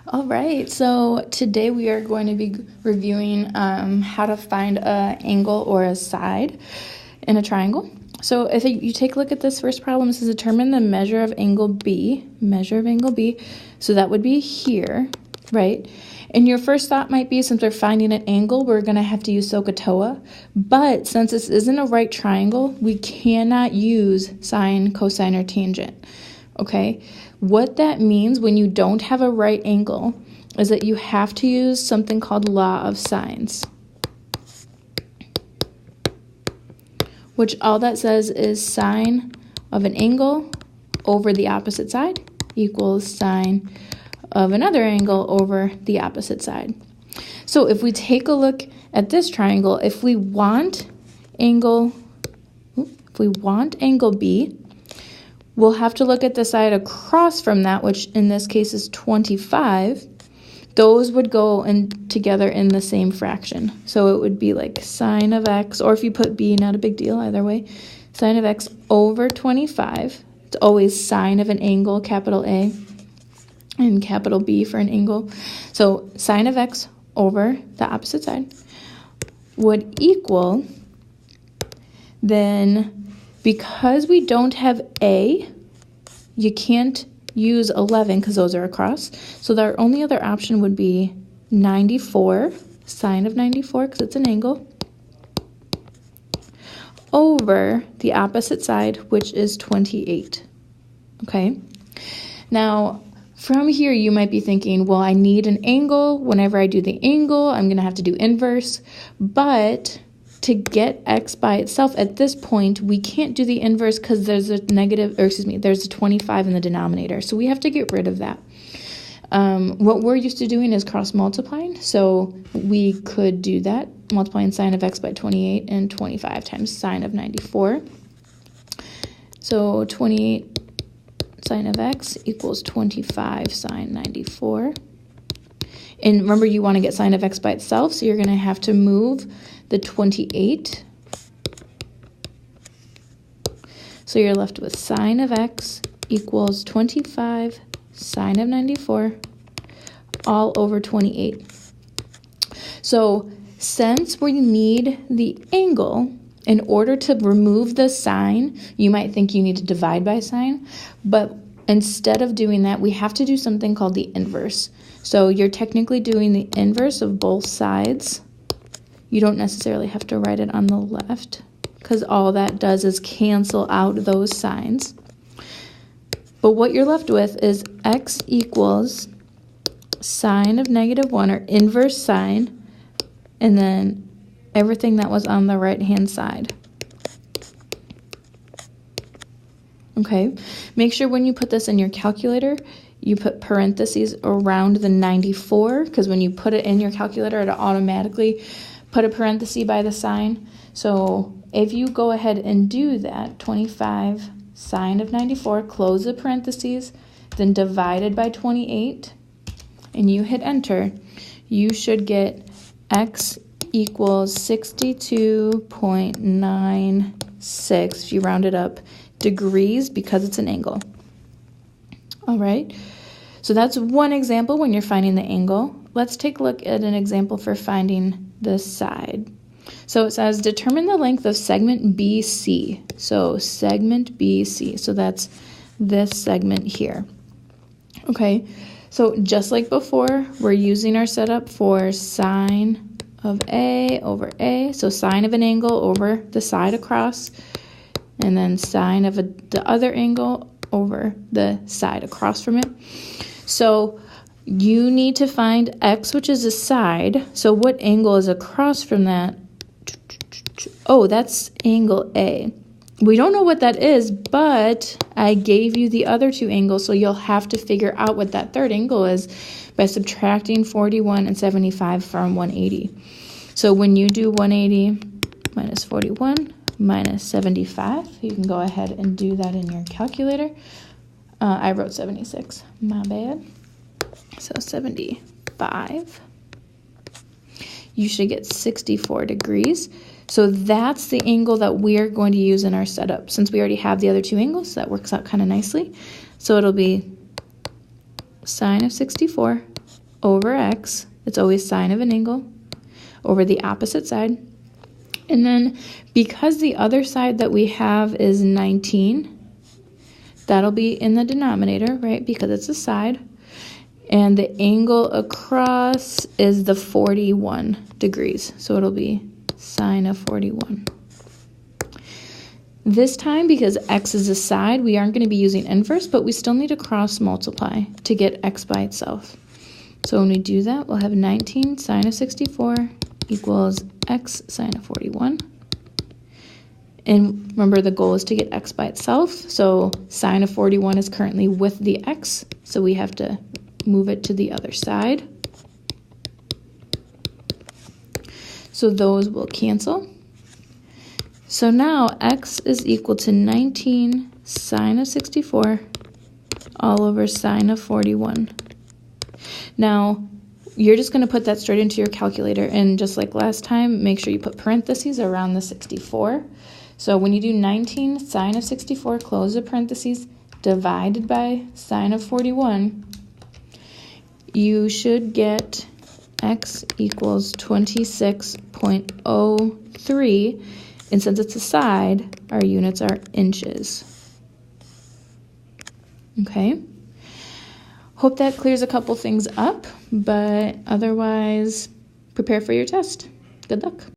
All right, so today we are going to be reviewing how to find an angle or a side in a triangle. So if you take a look at this first problem, it says determine the measure of angle B, so that would be here, right? And your first thought might be, since we're finding an angle, we're going to have to use SOHCAHTOA, but since this isn't a right triangle, we cannot use sine, cosine, or tangent, okay? What that means when you don't have a right angle is that you have to use something called law of sines, which all that says is sine of an angle over the opposite side equals sine of another angle over the opposite side. So if we take a look at this triangle, if we want angle B, we'll have to look at the side across from that, which in this case is 25. Those would go in together in the same fraction. So it would be like sine of x, or if you put b, not a big deal either way, sine of x over 25. It's always sine of an angle, capital A, and capital B for an angle. So sine of x over the opposite side would equal, then because we don't have A, you can't use 11 because those are across. So our only other option would be 94, sine of 94 because it's an angle, over the opposite side, which is 28. Okay? Now, from here, you might be thinking, well, I need an angle. Whenever I do the angle, I'm going to have to do inverse. But to get x by itself at this point, we can't do the inverse because there's a there's a 25 in the denominator. So we have to get rid of that. What we're used to doing is cross multiplying. So we could do that, multiplying sine of x by 28 and 25 times sine of 94. So 28 sine of x equals 25 sine 94. And remember, you want to get sine of x by itself, so you're going to have to move the 28. So you're left with sine of x equals 25 sine of 94 all over 28. So since we need the angle, in order to remove the sine, you might think you need to divide by sine, but instead of doing that, we have to do something called the inverse. So you're technically doing the inverse of both sides. You don't necessarily have to write it on the left because all that does is cancel out those signs. But what you're left with is x equals sine of -1, or inverse sine, and then everything that was on the right-hand side. Okay, make sure when you put this in your calculator, you put parentheses around the 94, because when you put it in your calculator, it'll automatically put a parenthesis by the sign. So if you go ahead and do that, 25 sine of 94, close the parentheses, then divided by 28, and you hit enter, you should get x equals 62.96, if you round it up, degrees, because it's an angle. All right, so that's one example when you're finding the angle. Let's take a look at an example for finding the side. So it says determine the length of segment BC. So segment BC, so that's this segment here. Okay, so just like before, we're using our setup for sine of A over A, so sine of an angle over the side across, and then sine of the other angle over the side across from it. So you need to find x, which is a side. So what angle is across from that? Oh, that's angle A. We don't know what that is, but I gave you the other two angles, so you'll have to figure out what that third angle is by subtracting 41 and 75 from 180. So when you do 180 minus 41 minus 75, you can go ahead and do that in your calculator. I wrote 76, my bad. So 75. You should get 64 degrees. So that's the angle that we're going to use in our setup. Since we already have the other two angles, that works out kind of nicely. So it'll be sine of 64 over x, it's always sine of an angle, over the opposite side. And then because the other side that we have is 19, that'll be in the denominator, right, because it's a side. And the angle across is the 41 degrees, so it'll be sine of 41. This time, because x is a side, we aren't going to be using inverse, but we still need to cross multiply to get x by itself. So when we do that, we'll have 19 sine of 64 equals x sine of 41. And remember, the goal is to get x by itself, so sine of 41 is currently with the x, so we have to move it to the other side. So those will cancel. So now x is equal to 19 sine of 64 all over sine of 41. Now, you're just going to put that straight into your calculator, and just like last time, make sure you put parentheses around the 64. So when you do 19 sine of 64, close the parentheses, divided by sine of 41, you should get x equals 26.03, and since it's a side, our units are inches. Okay? Hope that clears a couple things up, but otherwise, prepare for your test. Good luck.